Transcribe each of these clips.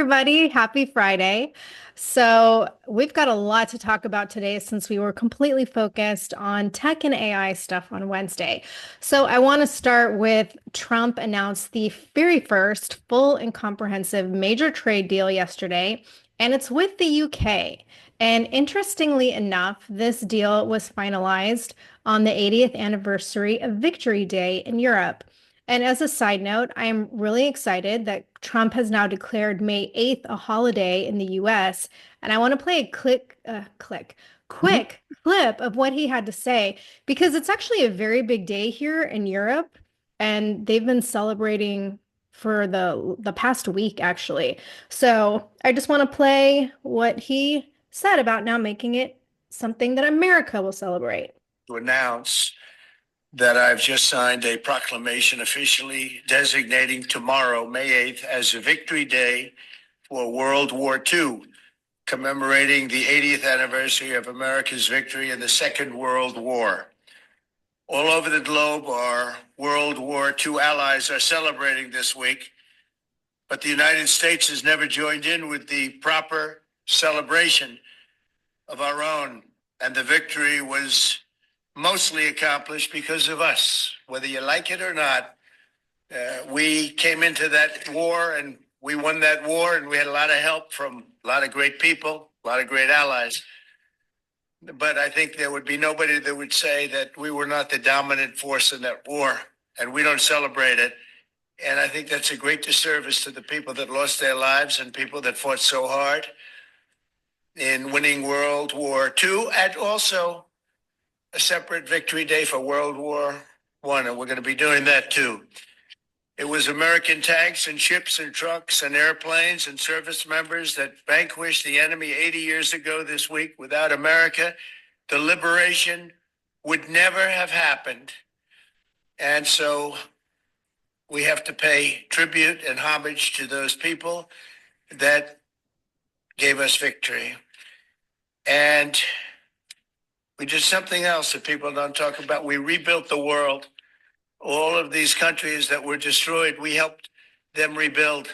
everybody. Happy Friday. So, we've got a lot to talk about today since we were completely focused on tech and AI stuff on Wednesday. So, I want to start with Trump announced the very first full and comprehensive major trade deal yesterday, and it's with the UK. And interestingly enough, this deal was finalized on the 80th anniversary of Victory Day in Europe. And as a side note, I am really excited that Trump has now declared May 8th a holiday in the US. And I want to play a Mhm. quick clip of what he had to say because it's actually a very big day here in Europe. And they've been celebrating for the past week, actually. So I just want to play what he said about now making it something that America will celebrate. To announce that I've just signed a proclamation officially designating tomorrow, May 8th, as a Victory Day for World War II, commemorating the 80th anniversary of America's victory in the Second World War. All over the globe, our World War II allies are celebrating this week, but the United States has never joined in with the proper celebration of our own, and the victory was mostly accomplished because of us. Whether you like it or not, we came into that war and we won that war, and we had a lot of help from a lot of great people, a lot of great allies. But I think there would be nobody that would say that we were not the dominant force in that war, and we don't celebrate it. And I think that's a great disservice to the people that lost their lives and people that fought so hard in winning World War II, and also a separate victory day for World War One, and we're going to be doing that too. It was American tanks and ships and trucks and airplanes and service members that vanquished the enemy 80 years ago this week. Without America, the liberation would never have happened. And so we have to pay tribute and homage to those people that gave us victory. And we did something else that people don't talk about. We rebuilt the world. All of these countries that were destroyed, we helped them rebuild.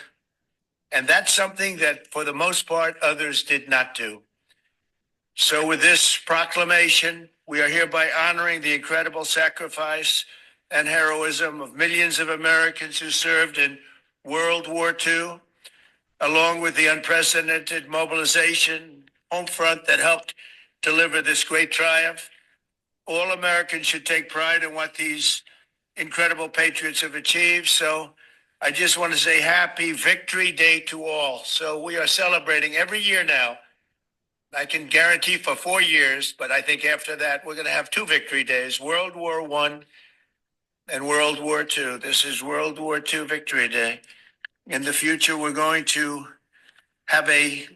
And that's something that, for the most part, others did not do. So with this proclamation, we are hereby honoring the incredible sacrifice and heroism of millions of Americans who served in World War II, along with the unprecedented mobilization home front that helped deliver this great triumph. All Americans should take pride in what these incredible patriots have achieved. So I just want to say happy Victory Day to all. So we are celebrating every year now. I can guarantee for 4 years, but I think after that we're going to have two Victory Days, World War One and World War II. This is World War II Victory Day. In the future, we're going to have a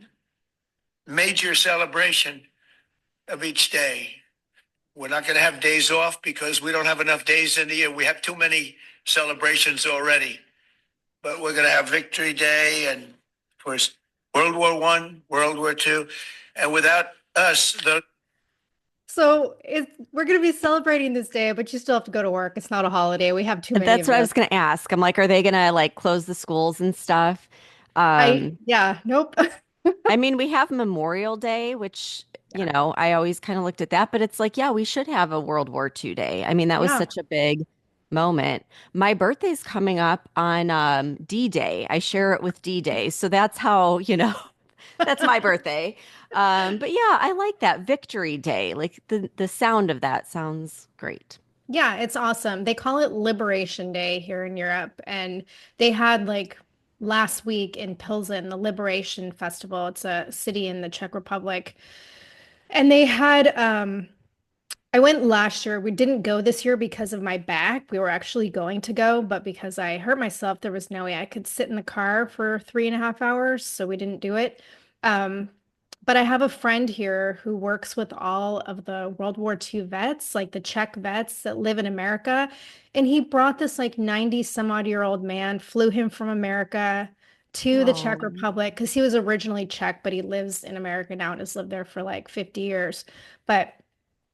major celebration of each day. We're not going to have days off because we don't have enough days in the year. We have too many celebrations already. But we're going to have Victory Day and, of course, World War One, World War Two, and without us, We're going to be celebrating this day, but you still have to go to work. It's not a holiday. We have too many That's of what I those. was going to ask. I'm like, are they going to like close the schools and stuff? Yeah, nope. I mean, we have Memorial Day, which, Yeah. I always kind of looked at that, but it's like, yeah, we should have a World War II day. I mean, that was Yeah. such a big moment. My birthday's coming up on D-Day. I share it with D-Day. So that's how, that's my birthday. But yeah, I like that Victory Day. Like the sound of that sounds great. Yeah, it's awesome. They call it Liberation Day here in Europe. And they had like last week in Pilsen, the Liberation Festival. It's a city in the Czech Republic. And they had I went last year. We didn't go this year because of my back. We were actually going to go, but because I hurt myself, there was no way I could sit in the car for 3.5 hours, so we didn't do it. Um, but I have a friend here who works with all of the World War II vets, like the Czech vets that live in America. And he brought this like 90 some odd year old man, flew him from America to the Czech Oh, Republic because he was originally Czech, but he lives in America now and has lived there for like 50 years. But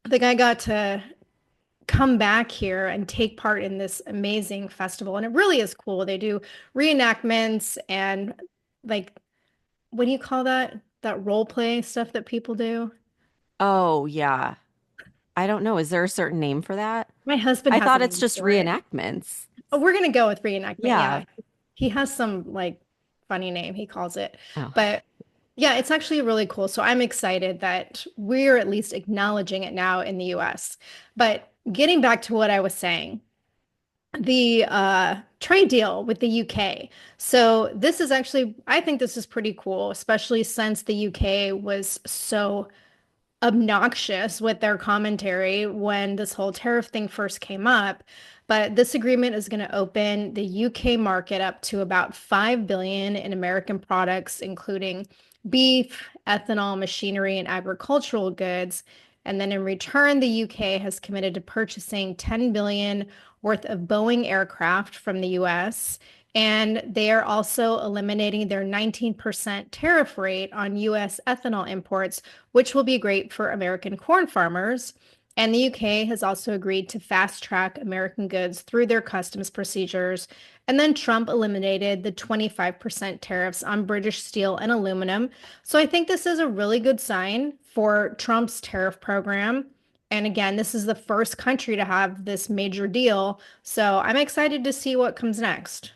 the guy got to come back here and take part in this amazing festival. And it really is cool. They do reenactments and like what do you call that? That role play stuff that people do? Oh, yeah. I don't know. Is there a certain name for that? My husband I has a thought it's name just for it. reenactments. Oh, we're gonna go with reenactment. Yeah. Yeah. He has some like funny name he calls it. Oh, But yeah, it's actually really cool. So I'm excited that we're at least acknowledging it now in the US. But getting back to what I was saying, the trade deal with the UK. So this is actually, I think this is pretty cool, especially since the UK was so obnoxious with their commentary when this whole tariff thing first came up. But this agreement is going to open the UK market up to about 5 billion in American products, including beef, ethanol, machinery, and agricultural goods. And then in return, the UK has committed to purchasing 10 billion worth of Boeing aircraft from the US. And they are also eliminating their 19% tariff rate on US ethanol imports, which will be great for American corn farmers. And the UK has also agreed to fast track American goods through their customs procedures. And then Trump eliminated the 25% tariffs on British steel and aluminum. So I think this is a really good sign for Trump's tariff program. And again, this is the first country to have this major deal. So I'm excited to see what comes next.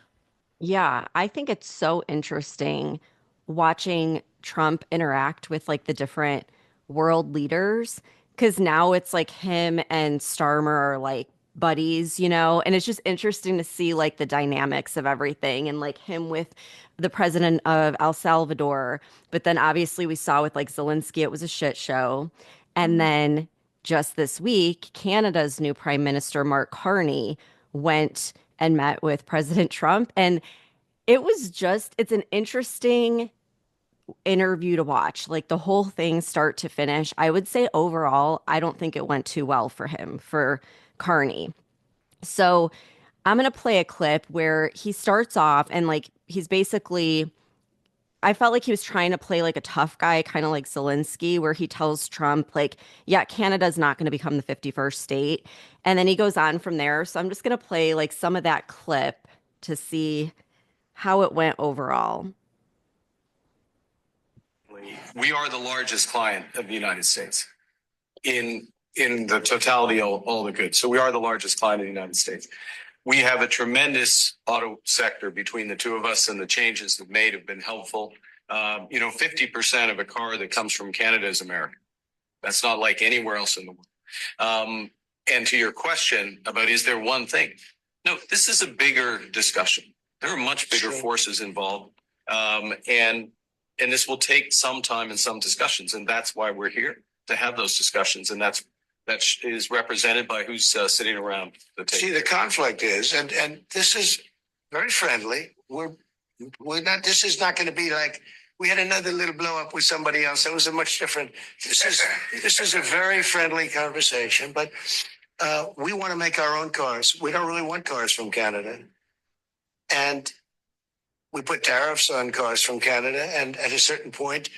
yeah. I think it's so interesting watching Trump interact with like the different world leaders because now it's like him and Starmer are like buddies, and it's just interesting to see like the dynamics of everything and like him with the president of El Salvador. But then obviously we saw with like Zelensky, it was a shit show. And Mhm. then just this week, Canada's new Prime Minister, Mark Carney, went and met with President Trump. And it's an interesting interview to watch, like the whole thing start to finish. I would say overall, I don't think it went too well for him, for Carney. So I'm going to play a clip where he starts off and like he's basically I felt like he was trying to play like a tough guy, kind of like Zelensky, where he tells Trump, like, yeah, Canada's not going to become the 51st state. And then he goes on from there. So I'm just going to play like some of that clip to see how it went overall. We are the largest client of the United States in the totality of all the goods. So we are the largest client of the United States. We have a tremendous auto sector between the two of us, and the changes that made have been helpful. 50% of a car that comes from Canada is American. That's not like anywhere else in the world. And to your question about is there one thing? No, this is a bigger discussion. There are much bigger forces involved. And this will take some time and some discussions. And that's why we're here, to have those discussions. And that is represented by who's sitting around the table. See, the conflict is, and this is very friendly. We're not, this is not going to be like, we had another little blow up with somebody else. That was a much different, this is a very friendly conversation, but we want to make our own cars. We don't really want cars from Canada. And we put tariffs on cars from Canada. And at a certain point,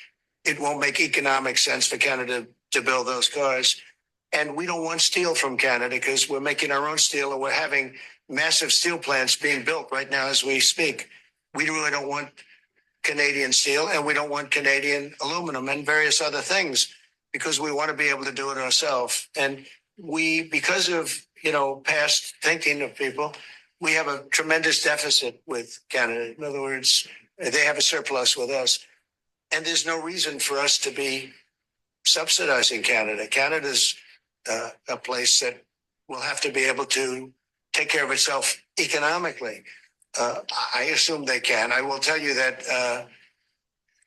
it won't make economic sense for Canada to build those cars. And we don't want steel from Canada because we're making our own steel, and we're having massive steel plants being built right now as we speak. We really don't want Canadian steel, and we don't want Canadian aluminum and various other things because we want to be able to do it ourselves. And because of, past thinking of people, we have a tremendous deficit with Canada. In other words, they have a surplus with us. And there's no reason for us to be subsidizing Canada. Canada's a place that will have to be able to take care of itself economically. I assume they can. I will tell you that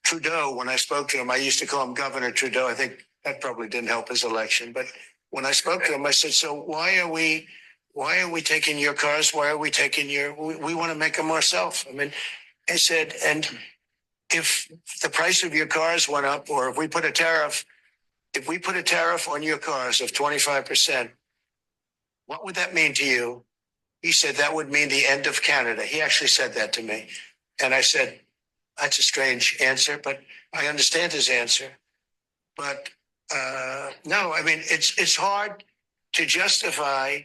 Trudeau, when I spoke to him, I used to call him Governor Trudeau. I think that probably didn't help his election. But when I spoke to him, I said, so why are we taking your cars? Why are we taking we want to make them ourselves. I mean, I said, and if the price of your cars went up, or if we put a tariff on your cars of 25%, what would that mean to you? He said, that would mean the end of Canada. He actually said that to me. And I said, that's a strange answer, but I understand his answer. But no, I mean, it's hard to justify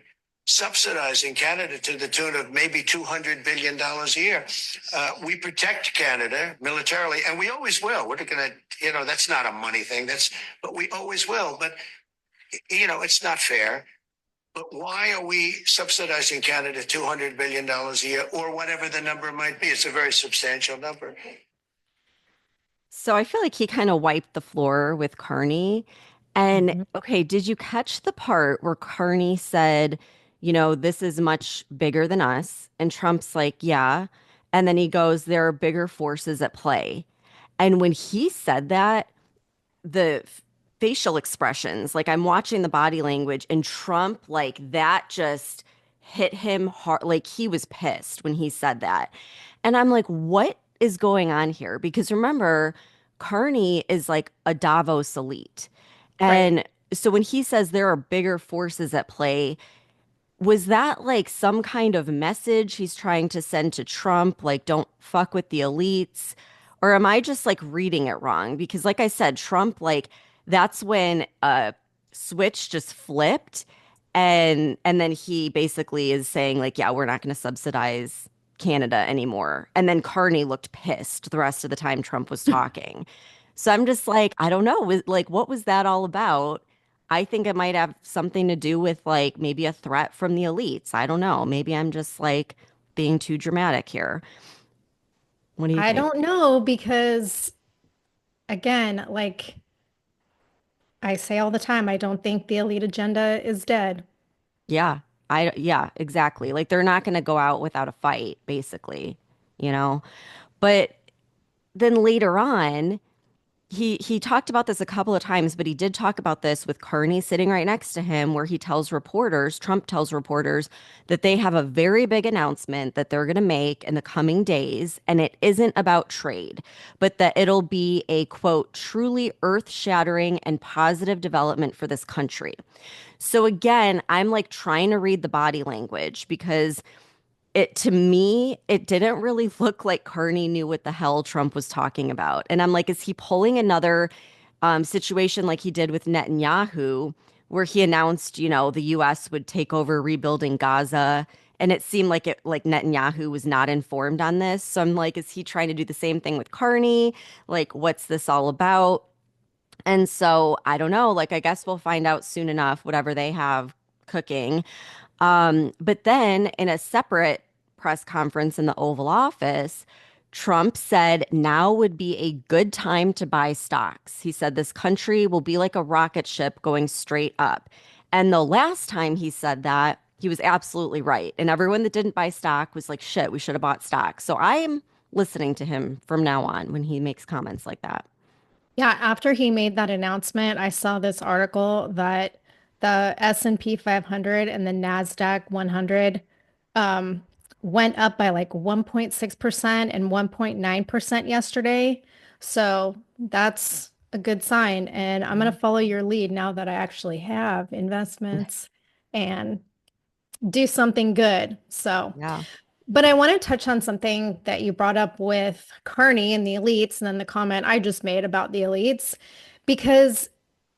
subsidizing Canada to the tune of maybe $200 billion a year. We protect Canada militarily, and we always will. We're not going to, that's not a money thing. But we always will. But, it's not fair. But why are we subsidizing Canada $200 billion a year or whatever the number might be? It's a very substantial number. So I feel like he kind of wiped the floor with Carney. And Mhm. okay, did you catch the part where Carney said, this is much bigger than us? And Trump's like, yeah. And then he goes, there are bigger forces at play. And when he said that, the facial expressions, like I'm watching the body language, and Trump, like that just hit him hard. Like he was pissed when he said that. And I'm like, what is going on here? Because remember, Carney is like a Davos elite. Right. And so when he says there are bigger forces at play, was that like some kind of message he's trying to send to Trump, like don't fuck with the elites? Or am I just like reading it wrong? Because like I said, Trump, like that's when switch just flipped, and then he basically is saying like, yeah, we're not going to subsidize Canada anymore. And then Carney looked pissed the rest of the time Trump was talking. So I'm just like, I don't know, like what was that all about? I think it might have something to do with like maybe a threat from the elites. I don't know. Maybe I'm just like being too dramatic here. What do you I think? don't know because, again, like I say all the time, I don't think the elite agenda is dead. Yeah. Yeah, exactly. Like they're not going to go out without a fight, basically, you know? But then later on, he talked about this a couple of times, but he did talk about this with Carney sitting right next to him, where he tells reporters, Trump tells reporters that they have a very big announcement that they're going to make in the coming days, and it isn't about trade, but that it'll be a quote, truly earth-shattering and positive development for this country. So again, I'm like trying to read the body language because it to me, it didn't really look like Carney knew what the hell Trump was talking about. And I'm like, is he pulling another situation like he did with Netanyahu, where he announced, the U.S. would take over rebuilding Gaza? And it seemed like Netanyahu was not informed on this. So I'm like, is he trying to do the same thing with Carney? Like, what's this all about? And so I don't know. Like, I guess we'll find out soon enough, whatever they have cooking. But then in a separate press conference in the Oval Office, Trump said now would be a good time to buy stocks. He said this country will be like a rocket ship going straight up. And the last time he said that, he was absolutely right. And everyone that didn't buy stock was like, shit, we should have bought stock. So I am listening to him from now on when he makes comments like that. Yeah, after he made that announcement, I saw this article that the S&P 500 and the Nasdaq 100 um, went up by like 1.6% and 1.9% yesterday. So that's a good sign. And I'm going to follow your lead now that I actually have investments and do something good. So. Yeah. But I want to touch on something that you brought up with Carney and the elites, and then the comment I just made about the elites, because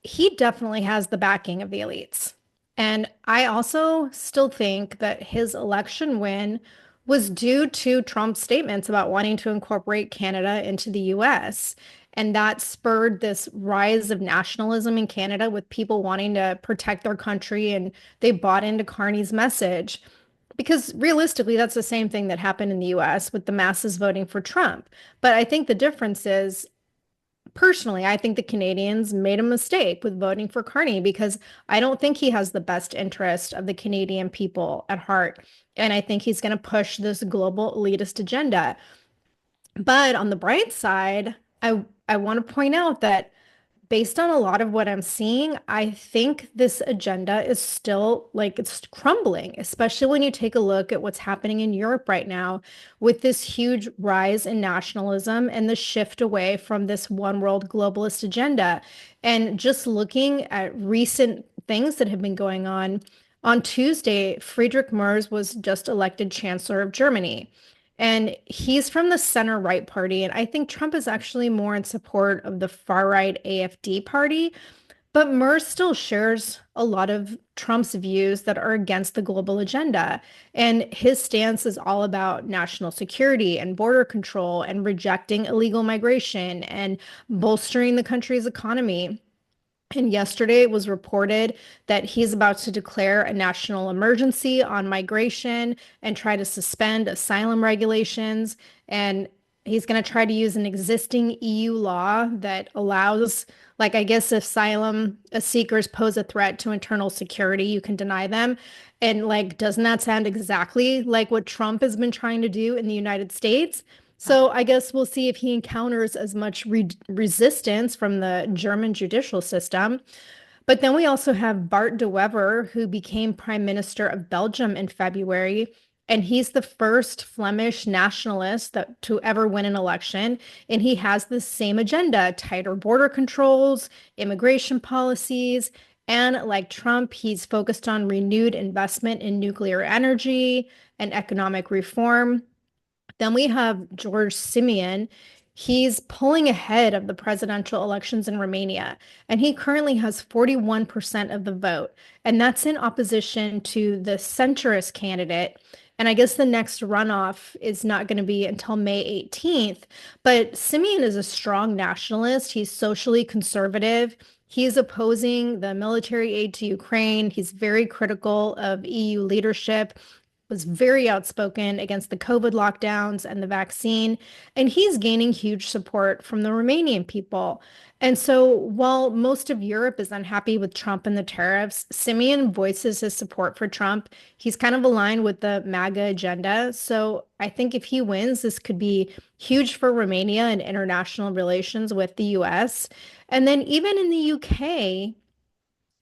he definitely has the backing of the elites. And I also still think that his election win was due to Trump's statements about wanting to incorporate Canada into the US. And that spurred this rise of nationalism in Canada with people wanting to protect their country, and they bought into Carney's message. Because realistically, that's the same thing that happened in the US with the masses voting for Trump. But I think the difference is, personally, I think the Canadians made a mistake with voting for Carney because I don't think he has the best interest of the Canadian people at heart. And I think he's going to push this global elitist agenda. But on the bright side, I want to point out that based on a lot of what I'm seeing, I think this agenda is still like it's crumbling, especially when you take a look at what's happening in Europe right now with this huge rise in nationalism and the shift away from this one world globalist agenda. And just looking at recent things that have been going on Tuesday, Friedrich Merz was just elected Chancellor of Germany. And he's from the center right party. And I think Trump is actually more in support of the far right AFD party. But Murr still shares a lot of Trump's views that are against the global agenda. And his stance is all about national security and border control and rejecting illegal migration and bolstering the country's economy. And yesterday it was reported that he's about to declare a national emergency on migration and try to suspend asylum regulations. And he's going to try to use an existing EU law that allows, like, I guess, asylum seekers pose a threat to internal security, you can deny them. And, like, doesn't that sound exactly like what Trump has been trying to do in the United States? So I guess we'll see if he encounters as much resistance from the German judicial system. But then we also have Bart de Wever, who became Prime Minister of Belgium in February. And he's the first Flemish nationalist to ever win an election. And he has the same agenda: tighter border controls, immigration policies. And like Trump, he's focused on renewed investment in nuclear energy and economic reform. Then we have George Simeon. He's pulling ahead of the presidential elections in Romania, and he currently has 41% of the vote. And that's in opposition to the centrist candidate. And I guess the next runoff is not going to be until May 18th. But Simeon is a strong nationalist. He's socially conservative. He's opposing the military aid to Ukraine. He's very critical of EU leadership, was very outspoken against the COVID lockdowns and the vaccine, and he's gaining huge support from the Romanian people. And so while most of Europe is unhappy with Trump and the tariffs, Simeon voices his support for Trump. He's kind of aligned with the MAGA agenda. So I think if he wins, this could be huge for Romania and international relations with the US. And then even in the UK,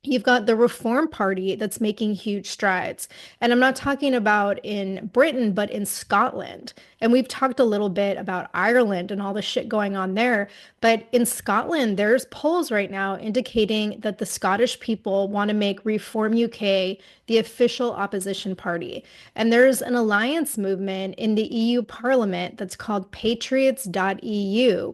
you've got the Reform Party that's making huge strides. And I'm not talking about in Britain, but in Scotland. And we've talked a little bit about Ireland and all the shit going on there. But in Scotland, there's polls right now indicating that the Scottish people want to make Reform UK the official opposition party. And there's an alliance movement in the EU Parliament that's called Patriots.eu.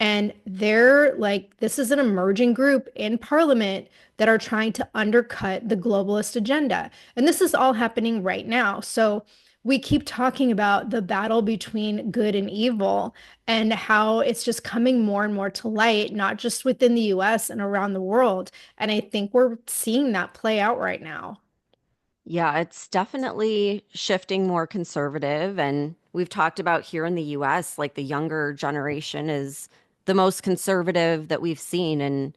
And they're like, this is an emerging group in Parliament that are trying to undercut the globalist agenda. And this is all happening right now. So we keep talking about the battle between good and evil and how it's just coming more and more to light, not just within the US and around the world. And I think we're seeing that play out right now. Yeah, it's definitely shifting more conservative. And we've talked about here in the US, like the younger generation is the most conservative that we've seen in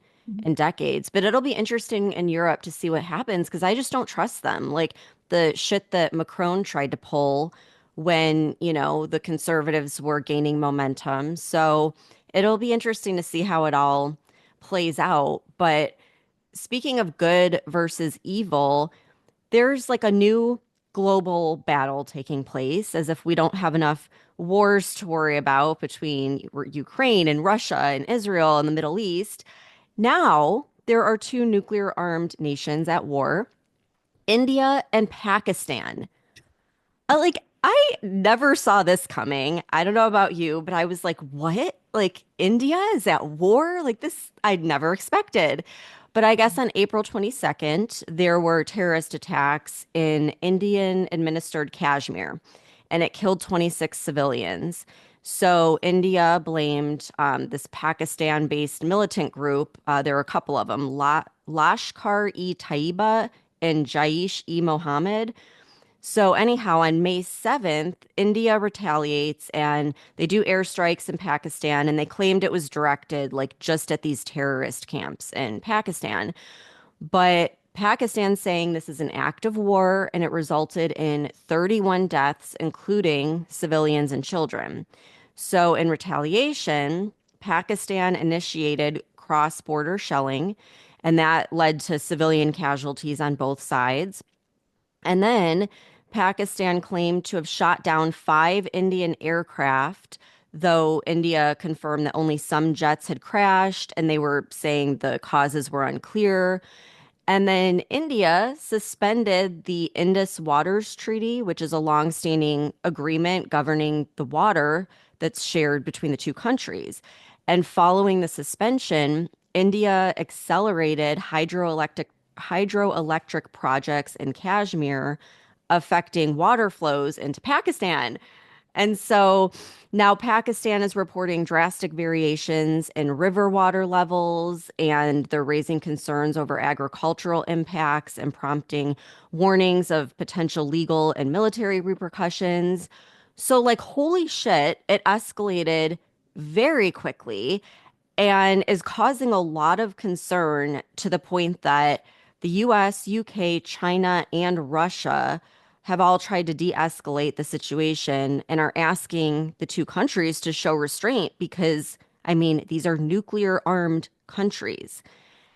decades. But it'll be interesting in Europe to see what happens because I just don't trust them. Like the shit that Macron tried to pull when, the conservatives were gaining momentum. So it'll be interesting to see how it all plays out. But speaking of good versus evil, there's like a new global battle taking place as if we don't have enough wars to worry about between Ukraine and Russia and Israel and the Middle East. Now there are two nuclear armed nations at war, India and Pakistan. I never saw this coming. I don't know about you, but I was like, what? Like India is at war? Like this I'd never expected. But I guess on April 22nd, there were terrorist attacks in Indian administered Kashmir, and it killed 26 civilians. So India blamed this Pakistan-based militant group. There were a couple of them, Lashkar-e-Taiba and Jaish-e-Mohammed. So anyhow, on May 7th, India retaliates and they do airstrikes in Pakistan, and they claimed it was directed like just at these terrorist camps in Pakistan. But Pakistan saying this is an act of war and it resulted in 31 deaths, including civilians and children. So in retaliation, Pakistan initiated cross-border shelling, and that led to civilian casualties on both sides. And then Pakistan claimed to have shot down five Indian aircraft, though India confirmed that only some jets had crashed and they were saying the causes were unclear. And then India suspended the Indus Waters Treaty, which is a longstanding agreement governing the water that's shared between the two countries. And following the suspension, India accelerated hydroelectric projects in Kashmir, affecting water flows into Pakistan. And so now Pakistan is reporting drastic variations in river water levels, and they're raising concerns over agricultural impacts and prompting warnings of potential legal and military repercussions. So, like, holy shit, it escalated very quickly and is causing a lot of concern to the point that the US, UK, China, and Russia have all tried to de escalate the situation and are asking the two countries to show restraint because, I mean, these are nuclear armed countries.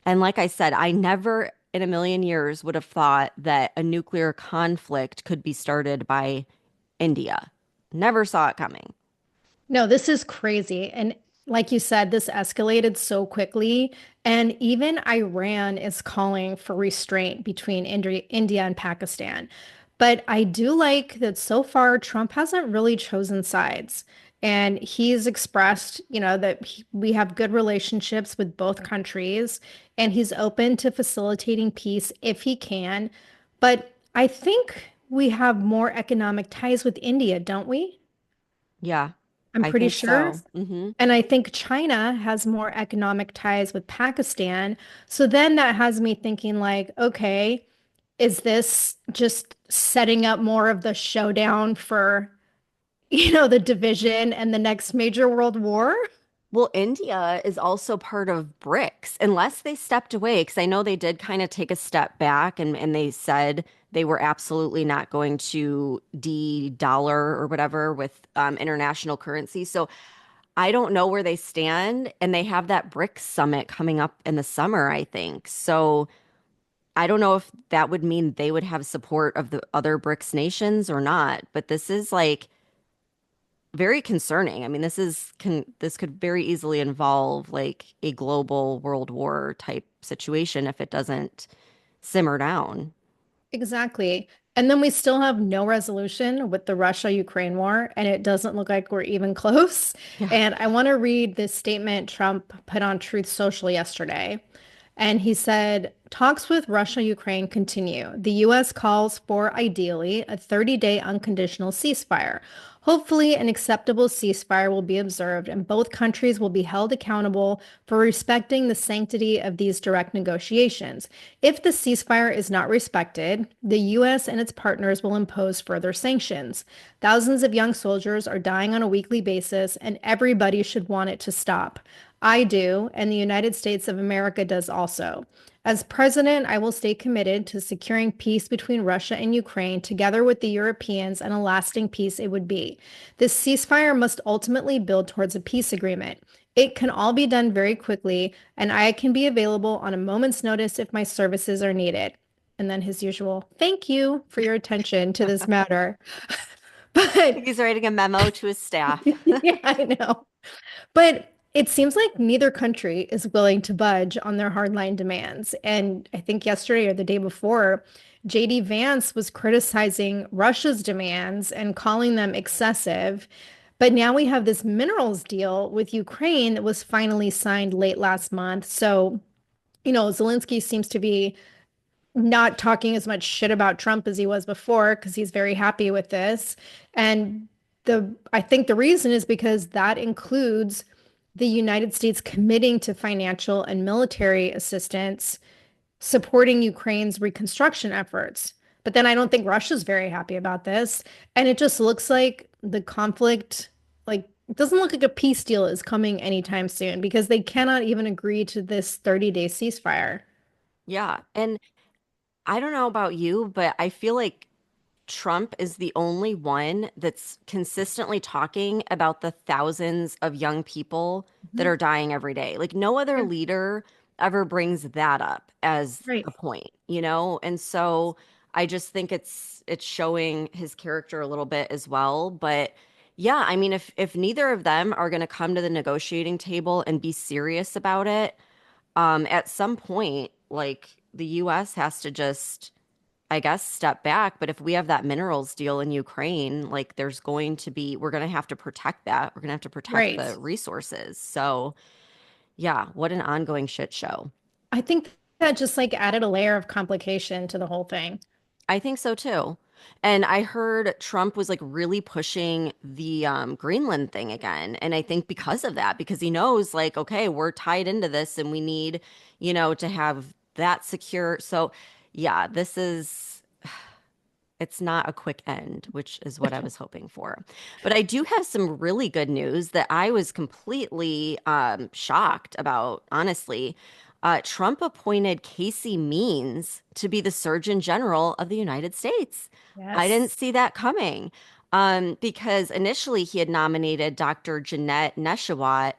And like I said, I never in a million years would have thought that a nuclear conflict could be started by India. Never saw it coming. No, this is crazy. And like you said, this escalated so quickly. And even Iran is calling for restraint between India and Pakistan. But I do like that so far, Trump hasn't really chosen sides. And he's expressed, that we have good relationships with both countries, and he's open to facilitating peace if he can. But I think we have more economic ties with India, don't we? Yeah, I'm I pretty think sure. so. Hmm. And I think China has more economic ties with Pakistan. So then that has me thinking like, okay, is this just setting up more of the showdown for, the division and the next major world war? Well, India is also part of BRICS, unless they stepped away, because I know they did kind of take a step back and they said they were absolutely not going to de-dollar or whatever with international currency. So I don't know where they stand, and they have that BRICS summit coming up in the summer, I think. So I don't know if that would mean they would have support of the other BRICS nations or not, but this is like very concerning. I mean, this could very easily involve like a global world war type situation if it doesn't simmer down. Exactly. And then we still have no resolution with the Russia-Ukraine war, and it doesn't look like we're even close. Yeah. And I want to read this statement Trump put on Truth Social yesterday. And he said, talks with Russia-Ukraine continue. The U.S. calls for, ideally, a 30-day unconditional ceasefire. Hopefully, an acceptable ceasefire will be observed, and both countries will be held accountable for respecting the sanctity of these direct negotiations. If the ceasefire is not respected, the U.S. and its partners will impose further sanctions. Thousands of young soldiers are dying on a weekly basis, and everybody should want it to stop. I do, and the United States of America does also. As president, I will stay committed to securing peace between Russia and Ukraine, together with the Europeans, and a lasting peace it would be. This ceasefire must ultimately build towards a peace agreement. It can all be done very quickly, and I can be available on a moment's notice if my services are needed. And then his usual, thank you for your attention to this matter. But He's writing a memo to his staff. yeah, I know. But it seems like neither country is willing to budge on their hardline demands. And I think yesterday or the day before, JD Vance was criticizing Russia's demands and calling them excessive. But now we have this minerals deal with Ukraine that was finally signed late last month. So, Zelensky seems to be not talking as much shit about Trump as he was before because he's very happy with this. And I think the reason is because that includes the United States committing to financial and military assistance supporting Ukraine's reconstruction efforts. But then I don't think Russia's very happy about this. And it just looks like the conflict, like, it doesn't look like a peace deal is coming anytime soon because they cannot even agree to this 30-day ceasefire. Yeah. And I don't know about you, but I feel like Trump is the only one that's consistently talking about the thousands of young people that Mhm. are dying every day. Like no other Yeah, leader ever brings that up as right. a point, you know? And so I just think it's showing his character a little bit as well, but yeah, I mean if neither of them are going to come to the negotiating table and be serious about it, at some point like the US has to just I guess, step back. But if we have that minerals deal in Ukraine, like we're going to have to protect that. We're going to have to protect Right. the resources. So, Yeah, what an ongoing shit show. I think that just like added a layer of complication to the whole thing. I think so too. And I heard Trump was like really pushing the Greenland thing again. And I think because of that, because he knows like, okay, we're tied into this and we need, to have that secure. So yeah, it's not a quick end, which is what I was hoping for. But I do have some really good news that I was completely shocked about, honestly. Trump appointed Casey Means to be the Surgeon General of the United States. I didn't Yes. see that coming because initially he had nominated Dr. Jeanette Neshawat,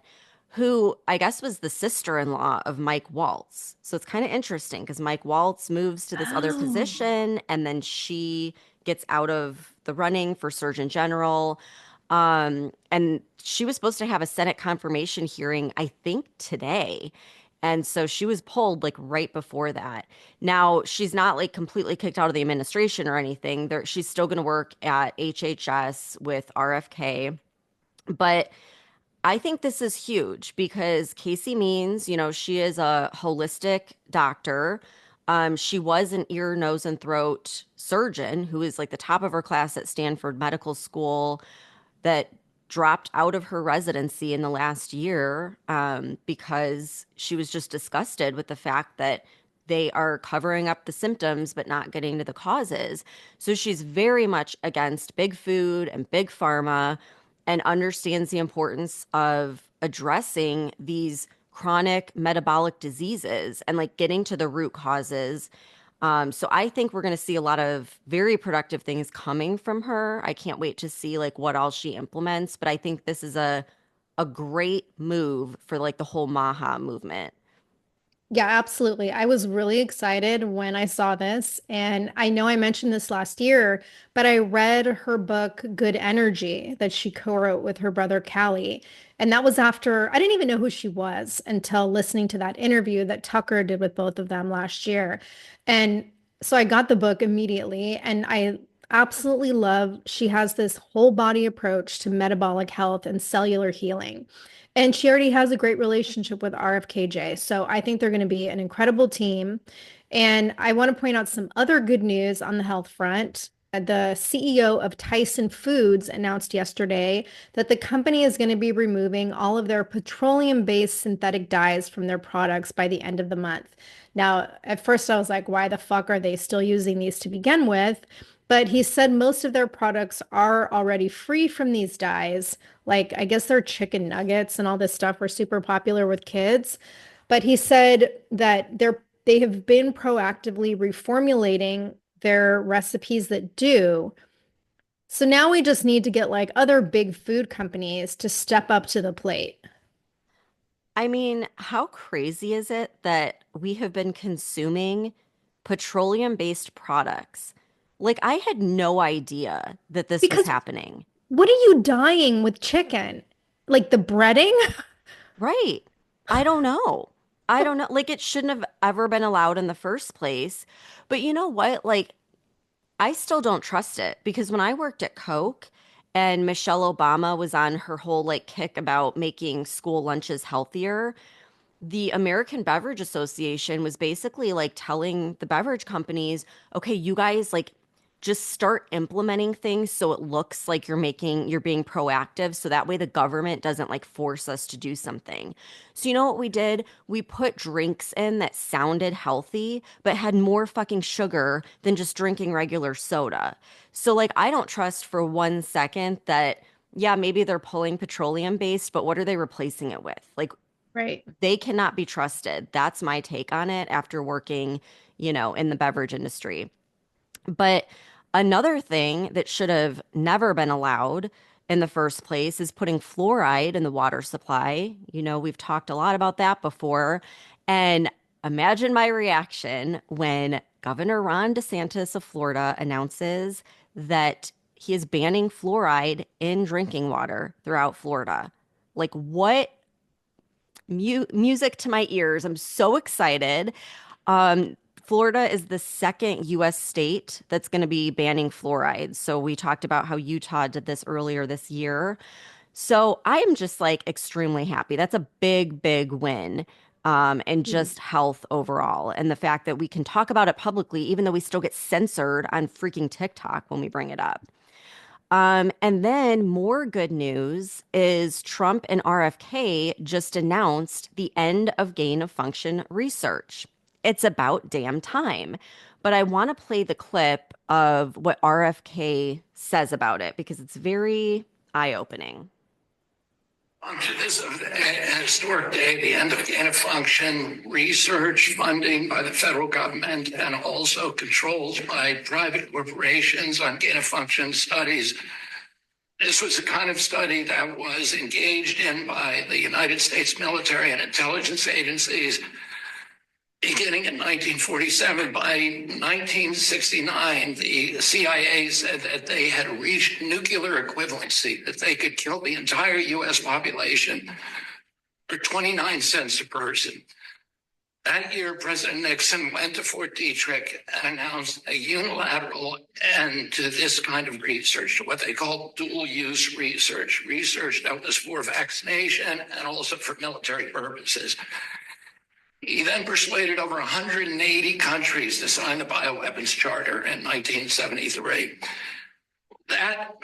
who I guess was the sister-in-law of Mike Waltz. So it's kind of interesting because Mike Waltz moves to this other Oh. position and then she gets out of the running for Surgeon General. And she was supposed to have a Senate confirmation hearing, I think today. And so she was pulled like right before that. Now, she's not like completely kicked out of the administration or anything. She's still going to work at HHS with RFK. But I think this is huge because Casey Means, she is a holistic doctor. She was an ear, nose, and throat surgeon who is like the top of her class at Stanford Medical School that dropped out of her residency in the last year because she was just disgusted with the fact that they are covering up the symptoms but not getting to the causes. So she's very much against big food and big pharma and understands the importance of addressing these chronic metabolic diseases and like getting to the root causes. So I think we're going to see a lot of very productive things coming from her. I can't wait to see like what all she implements, but I think this is a great move for like the whole Maha movement. Yeah, absolutely. I was really excited when I saw this. And I know I mentioned this last year, but I read her book, Good Energy, that she co-wrote with her brother, Callie. And that was after I didn't even know who she was until listening to that interview that Tucker did with both of them last year. And so I got the book immediately, and I absolutely love she has this whole body approach to metabolic health and cellular healing. And she already has a great relationship with RFKJ. So I think they're going to be an incredible team. And I want to point out some other good news on the health front. The CEO of Tyson Foods announced yesterday that the company is going to be removing all of their petroleum-based synthetic dyes from their products by the end of the month. Now, at first I was like, why the fuck are they still using these to begin with? But he said most of their products are already free from these dyes. Like, I guess their chicken nuggets and all this stuff were super popular with kids. But he said that they have been proactively reformulating their recipes that do. So now we just need to get like other big food companies to step up to the plate. I mean, how crazy is it that we have been consuming petroleum-based products? Like, I had no idea that this was Because happening. what are you dyeing with chicken? Like the breading? Right. I don't know. I don't know. Like, it shouldn't have ever been allowed in the first place. But you know what? Like, I still don't trust it because when I worked at Coke and Michelle Obama was on her whole like kick about making school lunches healthier, the American Beverage Association was basically like telling the beverage companies, okay, you guys like just start implementing things so it looks like you're being proactive. So that way the government doesn't like force us to do something. So, you know what we did? We put drinks in that sounded healthy, but had more fucking sugar than just drinking regular soda. So, like, I don't trust for 1 second that, yeah, maybe they're pulling petroleum based, but what are they replacing it with? Like, Right. they cannot be trusted. That's my take on it after working, in the beverage industry. But another thing that should have never been allowed in the first place is putting fluoride in the water supply. We've talked a lot about that before. And imagine my reaction when Governor Ron DeSantis of Florida announces that he is banning fluoride in drinking water throughout Florida. Like, what music to my ears. I'm so excited. Florida is the second US state that's going to be banning fluoride. So we talked about how Utah did this earlier this year. So I am just like extremely happy. That's a big, big win. And just health overall. And the fact that we can talk about it publicly, even though we still get censored on freaking TikTok when we bring it up. And then more good news is Trump and RFK just announced the end of gain of function research. It's about damn time. But I want to play the clip of what RFK says about it because it's very eye-opening. This is a historic day, the end of gain of function research funding by the federal government and also controls by private corporations on gain of function studies. This was the kind of study that was engaged in by the United States military and intelligence agencies beginning in 1947. By 1969, the CIA said that they had reached nuclear equivalency, that they could kill the entire US population for 29 cents a person. That year, President Nixon went to Fort Detrick and announced a unilateral end to this kind of research, what they call dual-use research, research that was for vaccination and also for military purposes. He then persuaded over 180 countries to sign the Bioweapons Charter in 1973. That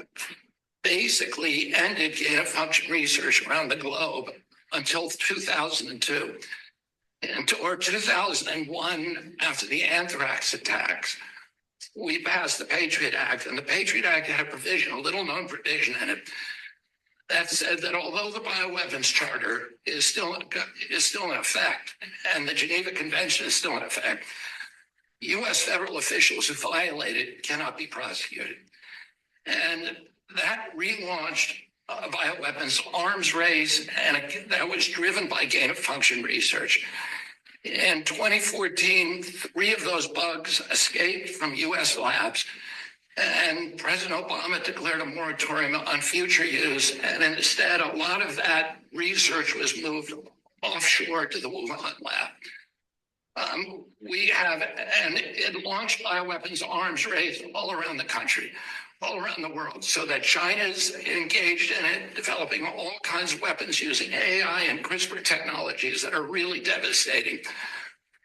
basically ended gain of function research around the globe until 2002. Or 2001, after the anthrax attacks, we passed the Patriot Act, and the Patriot Act had a provision, a little known provision in it, that said that although the Bioweapons Charter is still in effect, and the Geneva Convention is still in effect, U.S. federal officials who violate it cannot be prosecuted. And that relaunched a bioweapons arms race, and that was driven by gain of function research. In 2014, 3 of those bugs escaped from U.S. labs, and President Obama declared a moratorium on future use, and instead, a lot of that research was moved offshore to the Wuhan lab. And it launched bioweapons arms race all around the country, all around the world, so that China's engaged in it, developing all kinds of weapons using AI and CRISPR technologies that are really devastating.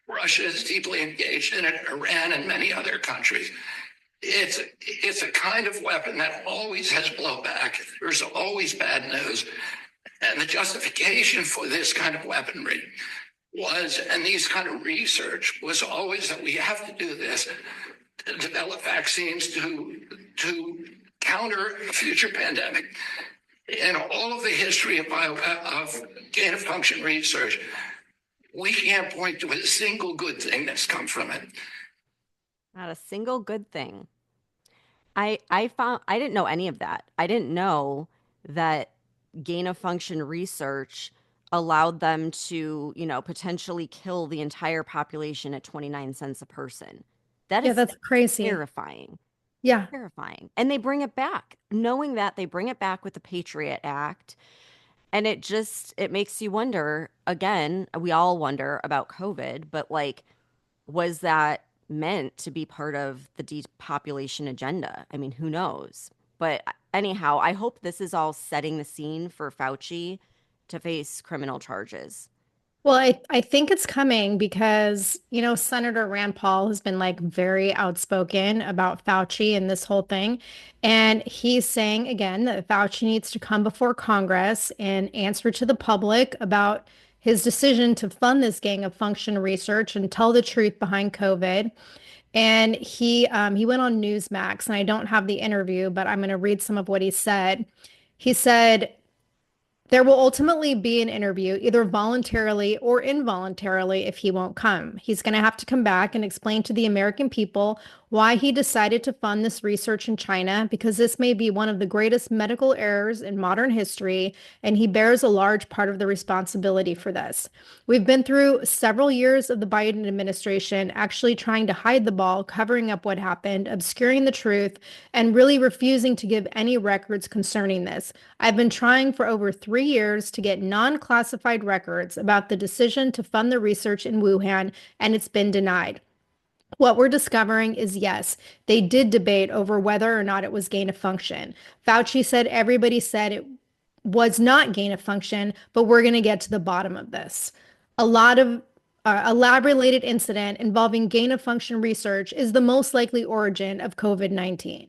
Russia is deeply engaged in it, Iran and many other countries. It's a kind of weapon that always has blowback. There's always bad news. And the justification for this kind of weaponry was, and these kind of research was always that we have to do this to develop vaccines to counter a future pandemic. In all of the history of gain of function research, we can't point to a single good thing that's come from it. Not a single good thing. I didn't know any of that. I didn't know that gain of function research allowed them to, potentially kill the entire population at 29 cents a person. That Yeah, is that's crazy. terrifying. Yeah. Terrifying. And they bring it back, knowing that they bring it back with the Patriot Act. And it makes you wonder again, we all wonder about COVID, but like, was that meant to be part of the depopulation agenda? I mean, who knows? But anyhow, I hope this is all setting the scene for Fauci to face criminal charges. Well, I think it's coming because, Senator Rand Paul has been like very outspoken about Fauci and this whole thing. And he's saying again that Fauci needs to come before Congress and answer to the public about his decision to fund this gang of function research and tell the truth behind COVID. And he went on Newsmax, and I don't have the interview, but I'm going to read some of what he said. He said, there will ultimately be an interview, either voluntarily or involuntarily, if he won't come. He's going to have to come back and explain to the American people why he decided to fund this research in China, because this may be one of the greatest medical errors in modern history, and he bears a large part of the responsibility for this. We've been through several years of the Biden administration actually trying to hide the ball, covering up what happened, obscuring the truth, and really refusing to give any records concerning this. I've been trying for over 3 years to get non-classified records about the decision to fund the research in Wuhan, and it's been denied. What we're discovering is yes, they did debate over whether or not it was gain of function. Fauci said everybody said it was not gain of function, but we're going to get to the bottom of this. A lot of a lab-related incident involving gain of function research is the most likely origin of COVID-19.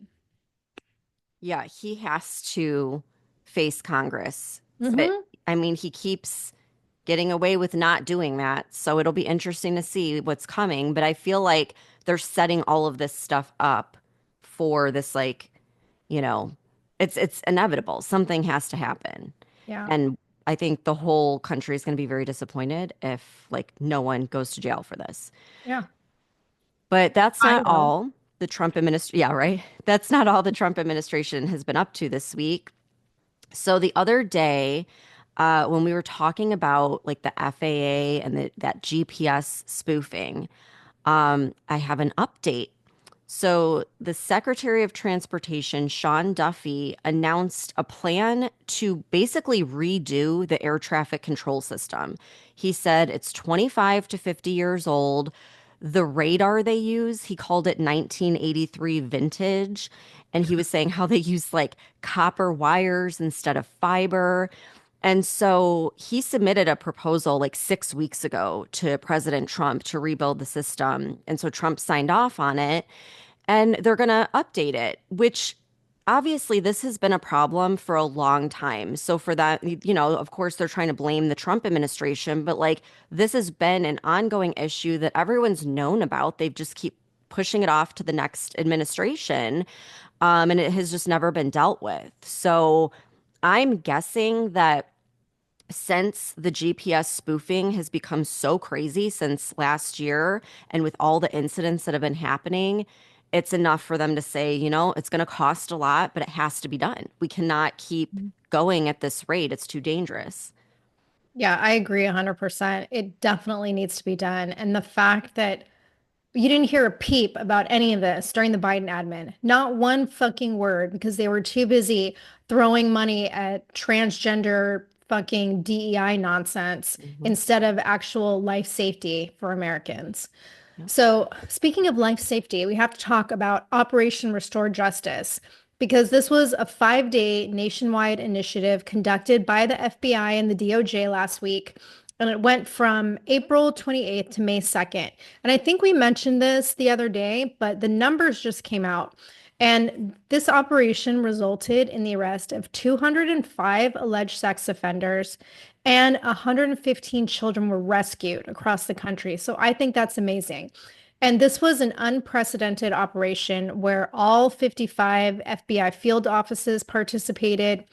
Yeah, he has to face Congress. But Hmm. I mean, he keeps getting away with not doing that. So it'll be interesting to see what's coming. But I feel like they're setting all of this stuff up for this, like, you know, it's inevitable. Something has to happen. Yeah. And I think the whole country is going to be very disappointed if like no one goes to jail for this. Yeah. But that's I not will. all the Trump administration. Yeah, right. That's not all the Trump administration has been up to this week. So the other day, when we were talking about like the FAA and that GPS spoofing, I have an update. So, the Secretary of Transportation, Sean Duffy, announced a plan to basically redo the air traffic control system. He said it's 25 to 50 years old. The radar they use, he called it 1983 vintage. And he was saying how they use like copper wires instead of fiber. And so he submitted a proposal like 6 weeks ago to President Trump to rebuild the system. And so Trump signed off on it and they're going to update it, which obviously this has been a problem for a long time. So for that, of course, they're trying to blame the Trump administration, but like this has been an ongoing issue that everyone's known about. They've just keep pushing it off to the next administration. And it has just never been dealt with. So I'm guessing that since the GPS spoofing has become so crazy since last year, and with all the incidents that have been happening, it's enough for them to say, it's going to cost a lot, but it has to be done. We cannot keep going at this rate. It's too dangerous. Yeah, I agree 100%. It definitely needs to be done. And the fact that you didn't hear a peep about any of this during the Biden admin. Not one fucking word because they were too busy throwing money at transgender fucking DEI nonsense Mhm. instead of actual life safety for Americans. Yep. So, speaking of life safety, we have to talk about Operation Restore Justice because this was a 5-day nationwide initiative conducted by the FBI and the DOJ last week. And it went from April 28th to May 2nd. And I think we mentioned this the other day, but the numbers just came out. And this operation resulted in the arrest of 205 alleged sex offenders and 115 children were rescued across the country. So I think that's amazing. And this was an unprecedented operation where all 55 FBI field offices participated.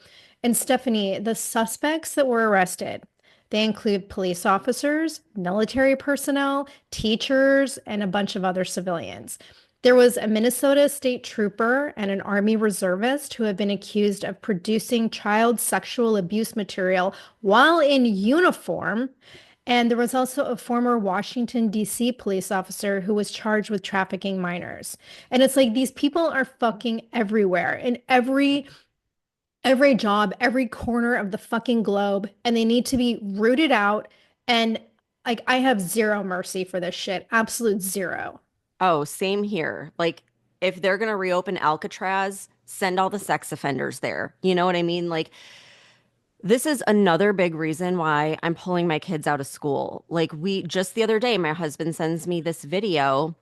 And Stephanie, the suspects that were arrested, they include police officers, military personnel, teachers, and a bunch of other civilians. There was a Minnesota state trooper and an Army reservist who have been accused of producing child sexual abuse material while in uniform. And there was also a former Washington, D.C. police officer who was charged with trafficking minors. And it's like these people are fucking everywhere in every job, every corner of the fucking globe, and they need to be rooted out. And like, I have zero mercy for this shit. Absolute zero. Oh, same here. Like, if they're going to reopen Alcatraz, send all the sex offenders there. You know what I mean? Like, this is another big reason why I'm pulling my kids out of school. Like, we just the other day, my husband sends me this video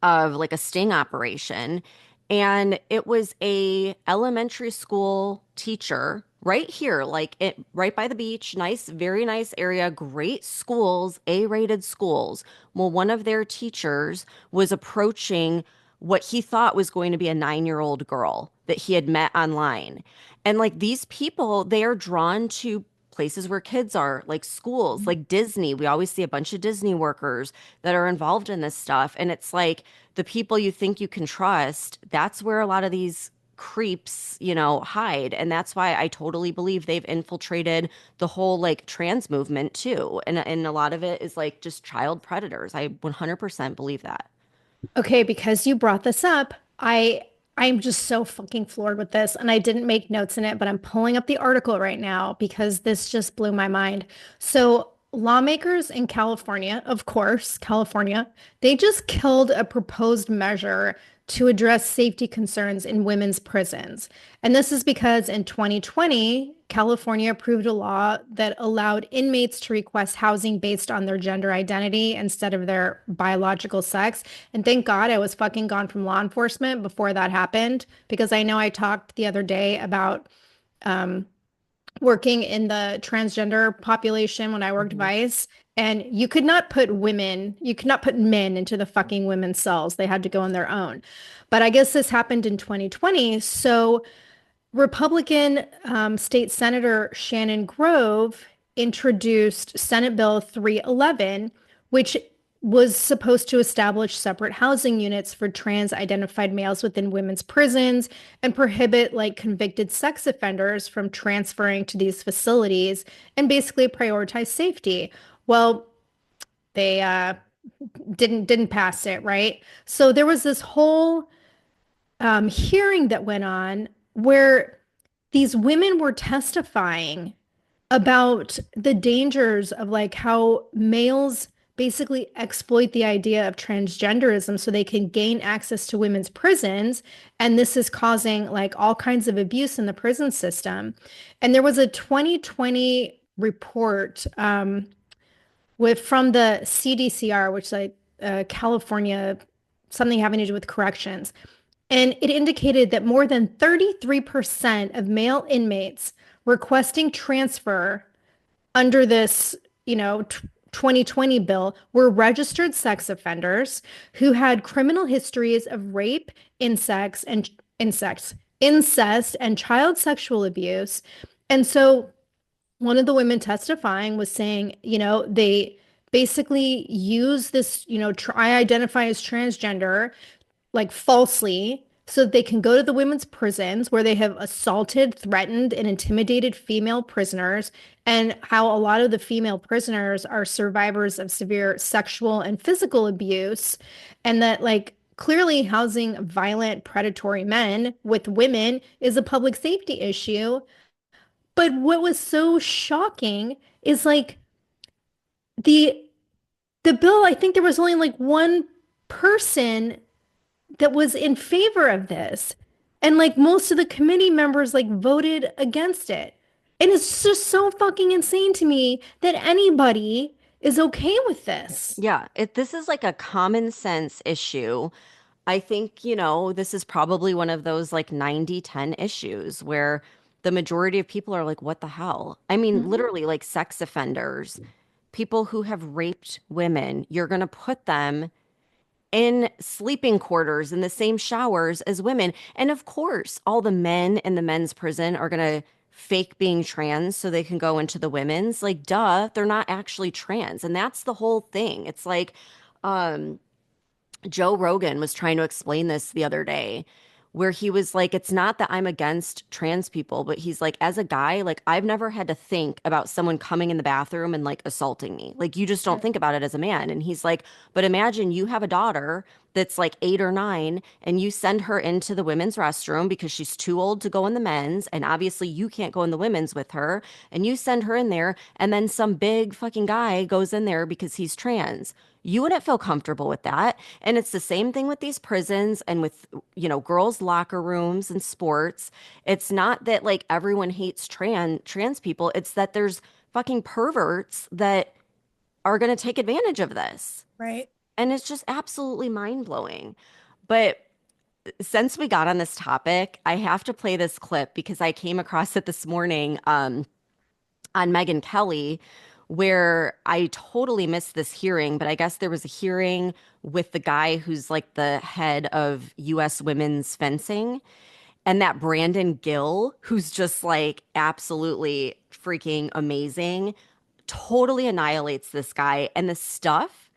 of like a sting operation, and it was a elementary school teacher right here, like it right by the beach, nice, very nice area, great schools, A-rated schools. Well, one of their teachers was approaching what he thought was going to be a 9-year-old girl that he had met online. And like these people, they are drawn to places where kids are, like schools, like Disney. We always see a bunch of Disney workers that are involved in this stuff. And it's like the people you think you can trust, that's where a lot of these creeps, hide. And that's why I totally believe they've infiltrated the whole like trans movement too. And a lot of it is like just child predators. I 100% believe that. Okay, because you brought this up, I'm just so fucking floored with this, and I didn't make notes in it, but I'm pulling up the article right now because this just blew my mind. So lawmakers in California, of course, California, they just killed a proposed measure to address safety concerns in women's prisons. And this is because in 2020, California approved a law that allowed inmates to request housing based on their gender identity instead of their biological sex. And thank God I was fucking gone from law enforcement before that happened, because I know I talked the other day about working in the transgender population when I worked Mhm. Vice, and you could not put men into the fucking women's cells. They had to go on their own. But I guess this happened in 2020. So Republican State Senator Shannon Grove introduced Senate Bill 311, which was supposed to establish separate housing units for trans identified males within women's prisons and prohibit like convicted sex offenders from transferring to these facilities and basically prioritize safety. Well, they didn't pass it, right? So there was this whole hearing that went on where these women were testifying about the dangers of like how males basically exploit the idea of transgenderism so they can gain access to women's prisons. And this is causing like all kinds of abuse in the prison system. And there was a 2020 report with from the CDCR, which is like California, something having to do with corrections. And it indicated that more than 33% of male inmates requesting transfer under this, 2020 bill were registered sex offenders who had criminal histories of rape, incest, and child sexual abuse. And so one of the women testifying was saying, they basically use this, I identify as transgender like falsely so that they can go to the women's prisons where they have assaulted, threatened, and intimidated female prisoners, and how a lot of the female prisoners are survivors of severe sexual and physical abuse, and that like clearly housing violent predatory men with women is a public safety issue. But what was so shocking is like the the bill, I think there was only like one person that was in favor of this. And like most of the committee members like voted against it. And it's just so fucking insane to me that anybody is okay with this. Yeah, this is like a common sense issue. I think, this is probably one of those like 90-10 issues where the majority of people are like, what the hell? I mean, Mhm. literally, like sex offenders, people who have raped women, you're going to put them in sleeping quarters in the same showers as women. And of course, all the men in the men's prison are going to fake being trans so they can go into the women's. Like, duh, they're not actually trans. And that's the whole thing. It's like, um, Joe Rogan was trying to explain this the other day, where he was like, it's not that I'm against trans people, but he's like, as a guy, like, I've never had to think about someone coming in the bathroom and like assaulting me. Like, you just don't think about it as a man. And he's like, but imagine you have a daughter that's like 8 or 9 and you send her into the women's restroom because she's too old to go in the men's. And obviously, you can't go in the women's with her. And you send her in there, and then some big fucking guy goes in there because he's trans. You wouldn't feel comfortable with that. And it's the same thing with these prisons and with, girls' locker rooms and sports. It's not that like everyone hates trans people. It's that there's fucking perverts that are going to take advantage of this. Right. And it's just absolutely mind-blowing. But since we got on this topic, I have to play this clip because I came across it this morning. On Megyn Kelly, where I totally missed this hearing, but I guess there was a hearing with the guy who's like the head of US women's fencing, and that Brandon Gill, who's just like absolutely freaking amazing, totally annihilates this guy. And the stuff,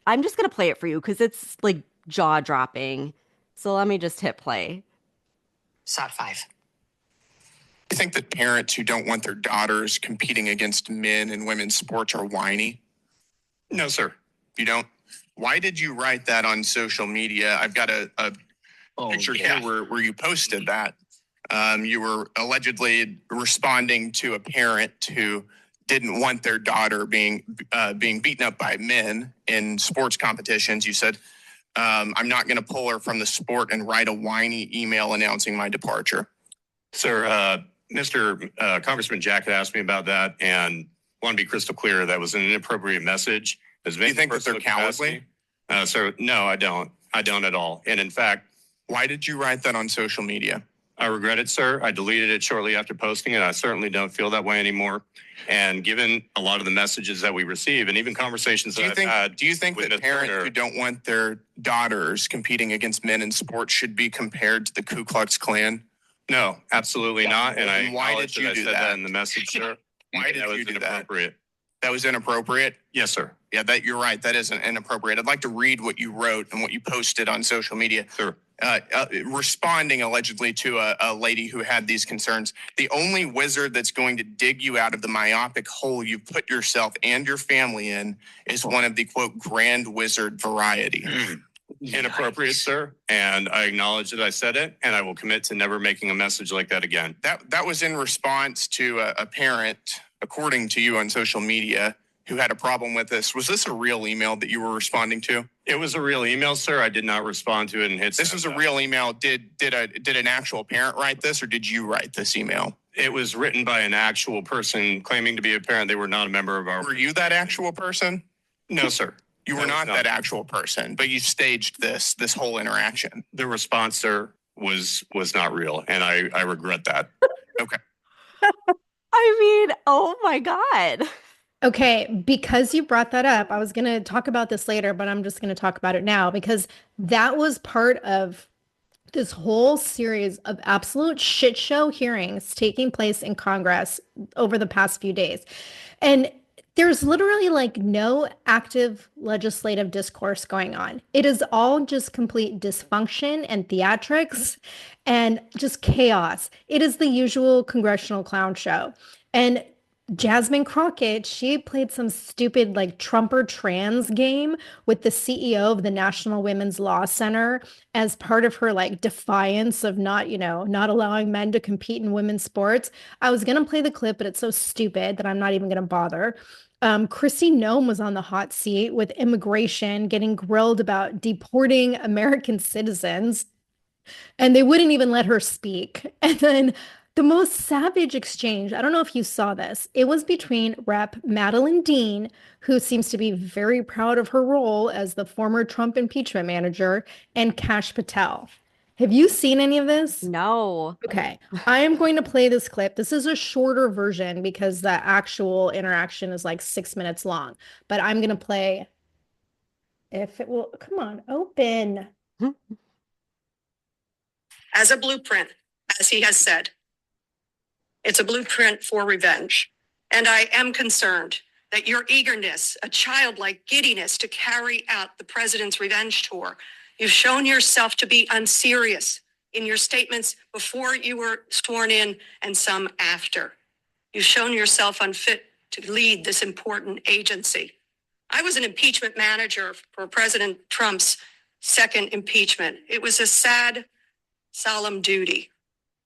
I'm just gonna play it for you because it's like jaw dropping. So let me just hit play. SOT 5. You think that parents who don't want their daughters competing against men in women's sports are whiny? No, sir. You don't? Why did you write that on social media? I've got a picture here where you posted that. You were allegedly responding to a parent who didn't want their daughter being beaten up by men in sports competitions. You said, I'm not going to pull her from the sport and write a whiny email announcing my departure. Sir, Mr. Congressman Jack had asked me about that, and want to be crystal clear, that was an inappropriate message. Do you think that they're cowardly? Sir, no, I don't. I don't at all. And in fact, why did you write that on social media? I regret it, sir. I deleted it shortly after posting it. I certainly don't feel that way anymore. And given a lot of the messages that we receive, and even conversations that I've had, do you think that parents who don't want their daughters competing against men in sports should be compared to the Ku Klux Klan? No, absolutely not. And why did you do that in the message, sir? Why did you do that? That was inappropriate? Yes, sir. Yeah, you're right. That isn't inappropriate. I'd like to read what you wrote and what you posted on social media. Sure. Responding allegedly to a lady who had these concerns. The only wizard that's going to dig you out of the myopic hole you've put yourself and your family in is one of the, quote, grand wizard variety. Inappropriate, sir. And I acknowledge that I said it, and I will commit to never making a message like that again. That was in response to a parent, according to you on social media, who had a problem with this. Was this a real email that you were responding to? It was a real email, sir. I did not respond to it and hit. This was a real email. Did an actual parent write this, or did you write this email? It was written by an actual person claiming to be a parent. They were not a member of our. Were you that actual person? No, sir. You were not that actual person, but you staged this whole interaction. The response, sir, was not real, and I regret that. Okay. I mean, oh my God. Okay, because you brought that up, I was going to talk about this later, but I'm just going to talk about it now because that was part of this whole series of absolute shit show hearings taking place in Congress over the past few days. And there's literally like no active legislative discourse going on. It is all just complete dysfunction and theatrics and just chaos. It is the usual congressional clown show. And Jasmine Crockett, she played some stupid like Trumper trans game with the CEO of the National Women's Law Center as part of her like defiance of not allowing men to compete in women's sports. I was going to play the clip, but it's so stupid that I'm not even going to bother. Chrissy Nome was on the hot seat with immigration, getting grilled about deporting American citizens, and they wouldn't even let her speak. And then the most savage exchange, I don't know if you saw this, it was between Rep. Madeline Dean, who seems to be very proud of her role as the former Trump impeachment manager, and Kash Patel. Have you seen any of this? No. Okay, I am going to play this clip. This is a shorter version because the actual interaction is like 6 minutes long, but I'm going to play, if it will, come on, open. As a blueprint, as he has said. It's a blueprint for revenge. And I am concerned that your eagerness, a childlike giddiness to carry out the president's revenge tour, you've shown yourself to be unserious in your statements before you were sworn in and some after. You've shown yourself unfit to lead this important agency. I was an impeachment manager for President Trump's second impeachment. It was a sad, solemn duty.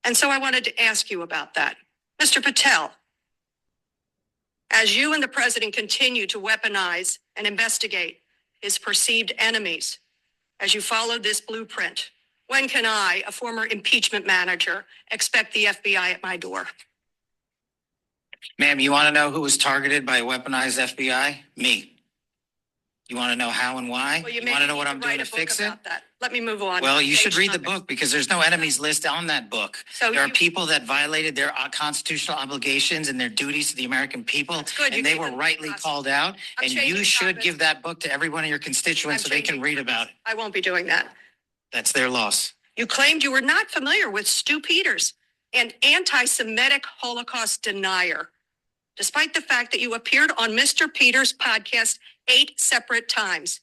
And so I wanted to ask you about that. Mr. Patel, as you and the president continue to weaponize and investigate his perceived enemies, as you follow this blueprint, when can I, a former impeachment manager, expect the FBI at my door? Ma'am, you want to know who was targeted by a weaponized FBI? Me. You want to know how and why? Well, you want to know what I'm doing to fix it? That. Let me move on. Well, you should read the topics. book because there's no enemies list on that book. So there are people that violated their constitutional obligations and their duties to the American people, good. And they were rightly called out. And you should give that book to every one of your constituents so they can read about it. I won't be doing that. That's their loss. You claimed you were not familiar with Stu Peters, an anti-Semitic Holocaust denier, despite the fact that you appeared on Mr. Peters' podcast 8 separate times.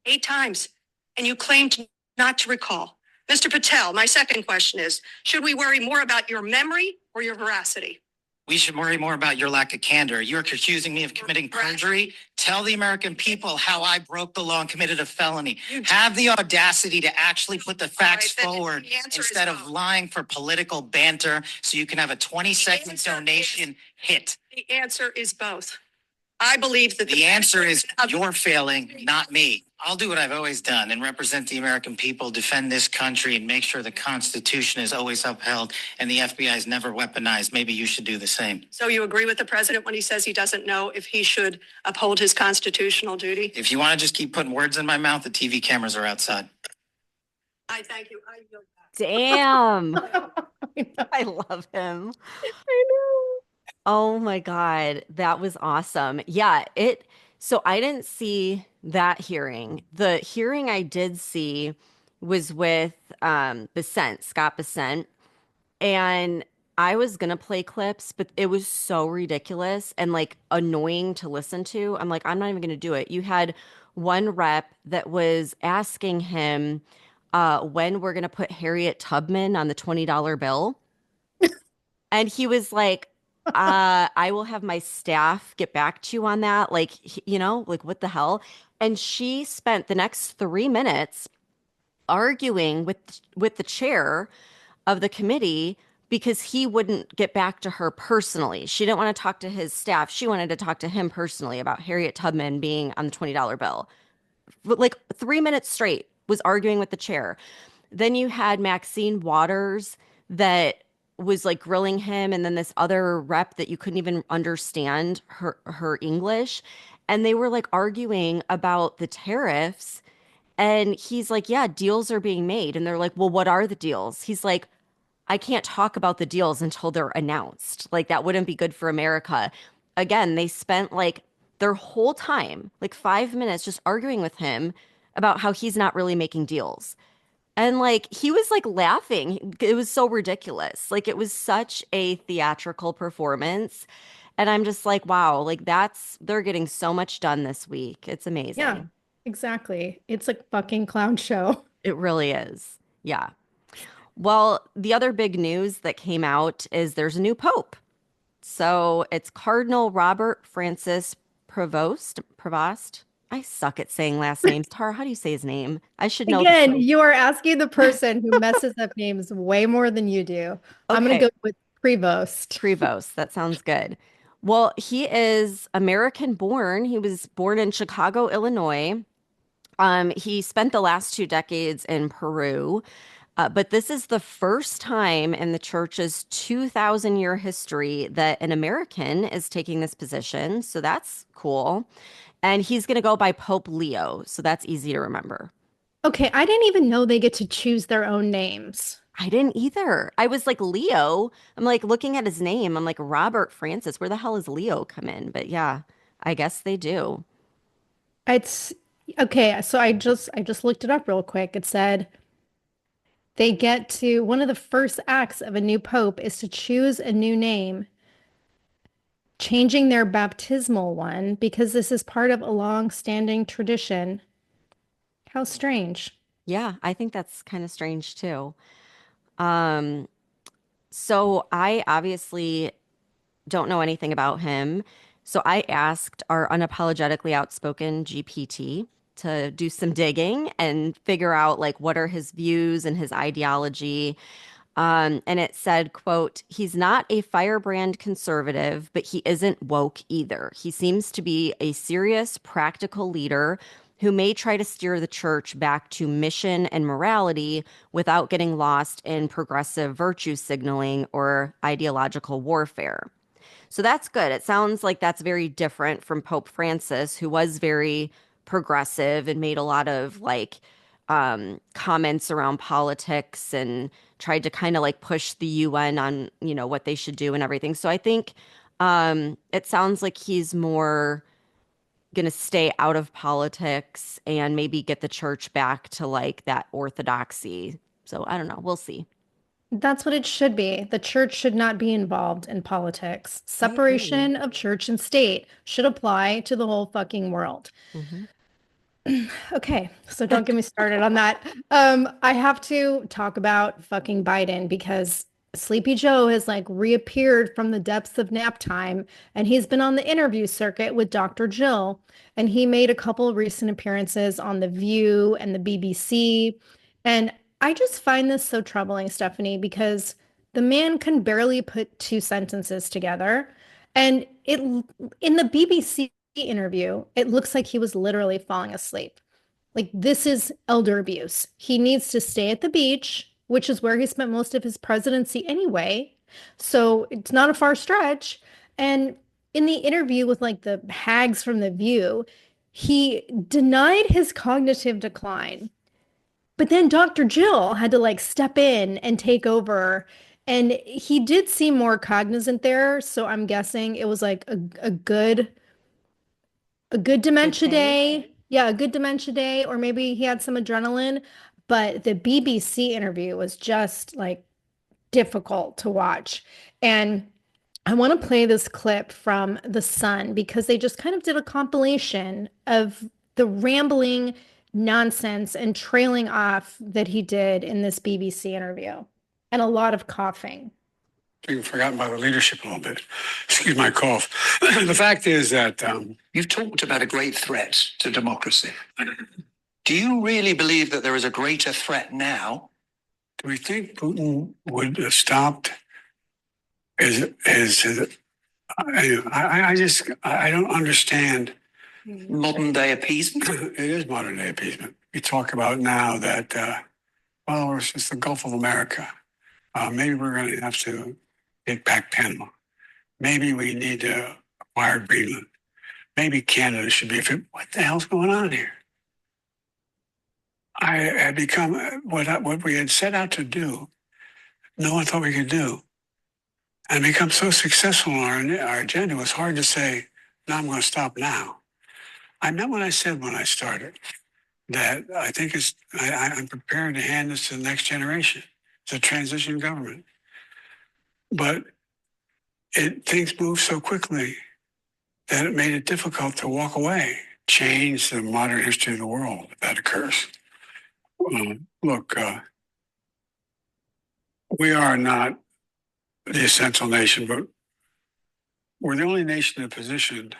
8 times. And you claimed not to recall. Mr. Patel, my second question is, should we worry more about your memory or your veracity? We should worry more about your lack of candor. You're accusing me of committing perjury. Tell the American people how I broke the law and committed a felony. Have the audacity to actually put the facts forward instead of lying for political banter so you can have a 20-second donation hit. The answer is both. I believe that The answer is you're failing, not me. I'll do what I've always done and represent the American people, defend this country, and make sure the Constitution is always upheld and the FBI is never weaponized. Maybe you should do the same. So you agree with the president when he says he doesn't know if he should uphold his constitutional duty? If you want to just keep putting words in my mouth, the TV cameras are outside. I thank you. I yield back. Damn. I love him. I know. Oh my God, that was awesome. Yeah, so I didn't see that hearing. The hearing I did see was with Scott Bessent, and I was gonna play clips, but it was so ridiculous and like annoying to listen to. I'm like, I'm not even gonna do it. You had one rep that was asking him when we're gonna put Harriet Tubman on the $20 bill. And he was like, I will have my staff get back to you on that. Like, like what the hell? And she spent the next 3 minutes arguing with the chair of the committee because he wouldn't get back to her personally. She didn't want to talk to his staff. She wanted to talk to him personally about Harriet Tubman being on the $20 bill. But like 3 minutes straight was arguing with the chair. Then you had Maxine Waters that was like grilling him, and then this other rep that you couldn't even understand her English. And they were like arguing about the tariffs. And he's like, yeah, deals are being made. And they're like, well, what are the deals? He's like, I can't talk about the deals until they're announced. Like, that wouldn't be good for America. Again, they spent like their whole time, like 5 minutes, just arguing with him about how he's not really making deals. And like he was like laughing. It was so ridiculous. Like it was such a theatrical performance. And I'm just like, wow, like they're getting so much done this week. It's Yeah, amazing. exactly. It's a fucking clown show. It really is. Yeah. Well, the other big news that came out is there's a new pope. So it's Cardinal Robert Francis Provost. I suck at saying last names. Tara, how do you say his name? I should know the Again, Pope. you are asking the person who messes up names way more than you do. I'm going to Okay, go with Prevost. Prevost. That sounds good. Well, he is American born. He was born in Chicago, Illinois. He spent the last 2 decades in Peru. But this is the first time in the church's 2,000-year history that an American is taking this position. So that's cool. And he's going to go by Pope Leo. So that's easy to remember. Okay, I didn't even know they get to choose their own names. I didn't either. I was like, Leo. I'm like looking at his name. I'm like, Robert Francis. Where the hell is Leo come in? But yeah, I guess they do. It's okay, so I just looked it up real quick. It said they get to one of the first acts of a new pope is to choose a new name, changing their baptismal one because this is part of a long-standing tradition. How strange. Yeah, I think that's kind of strange too. Um, so I obviously don't know anything about him. So I asked our unapologetically outspoken GPT to do some digging and figure out like what are his views and his ideology. And it said, quote, he's not a firebrand conservative, but he isn't woke either. He seems to be a serious, practical leader who may try to steer the church back to mission and morality without getting lost in progressive virtue signaling or ideological warfare. So that's good. It sounds like that's very different from Pope Francis, who was very progressive and made a lot of like comments around politics and tried to kind of like push the UN on, what they should do and everything. So I think it sounds like he's more going to stay out of politics and maybe get the church back to like that orthodoxy. So I don't know. We'll see. That's what it should be. The church should not be involved in politics. I agree. Separation of church and state should apply to the whole fucking world. Hmm. Okay, so don't get me started on that. I have to talk about fucking Biden because Sleepy Joe has like reappeared from the depths of nap time, and he's been on the interview circuit with Dr. Jill. And he made a couple of recent appearances on The View and the BBC. And I just find this so troubling, Stephanie, because the man can barely put two sentences together. And it in the BBC interview, it looks like he was literally falling asleep. Like, this is elder abuse. He needs to stay at the beach, which is where he spent most of his presidency anyway. So it's not a far stretch. And in the interview with like the hags from The View, he denied his cognitive decline. But then Dr. Jill had to like step in and take over. And he did seem more cognizant there. So I'm guessing it was like a good Good dementia day. day. Yeah, a good dementia day, or maybe he had some adrenaline. But the BBC interview was just like difficult to watch. And I want to play this clip from The Sun because they just kind of did a compilation of the rambling nonsense and trailing off that he did in this BBC interview, and a lot of coughing. Being forgotten by the leadership a little bit. Excuse my cough. The fact is that You've talked about a great threat to democracy. Do you really believe that there is a greater threat now? do we think Putin would have stopped I don't understand. Modern day appeasement? It is modern day appeasement. We talk about now that, well, it's just the Gulf of America. Maybe we're going to have to take back Panama. Maybe we need to acquire Greenland. Maybe Canada should be. What the hell's going on here? I had become what we had set out to do. No one thought we could do, and become so successful in our agenda. It was hard to say, "No, I'm going to stop now." I meant what I said when I started. That I think I'm prepared to hand this to the next generation. It's a transition government, but things move so quickly that it made it difficult to walk away, change the modern history of the world if that occurs. Look, we are not the essential nation, but we're the only nation in a position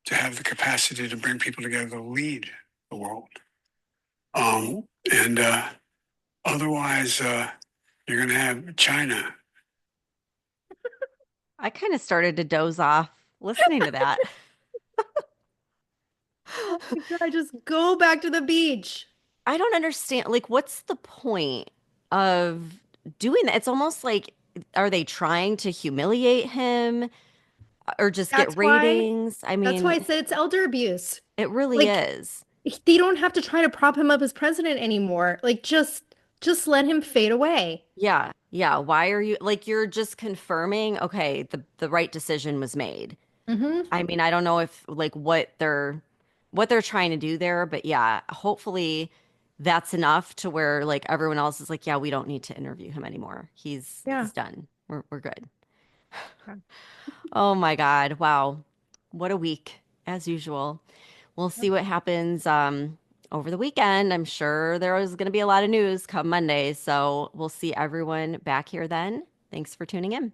to have the capacity to bring people together to lead the world. And otherwise, you're going to have China. I kind of started to doze off listening to that. Oh my God, just go back to the beach. I don't understand. Like, what's the point of doing that? It's almost like, are they trying to humiliate him or just That's get why, ratings? I that's why I mean, said it's elder abuse. it really Like, is. they don't have to try to prop him up as president anymore. Like, just let him fade away. Yeah. Yeah. Why are you like, you're just confirming, okay, the right decision was made. Hmm. I mean, I don't know if like what they're trying to do there, but yeah, hopefully that's enough to where like everyone else is like, yeah, we don't need to interview him anymore. He's Yeah. he's done. We're good. Okay. Oh my God. Wow. What a week, as usual. We'll see what happens over the weekend. I'm sure there is going to be a lot of news come Monday. So we'll see everyone back here then. Thanks for tuning in.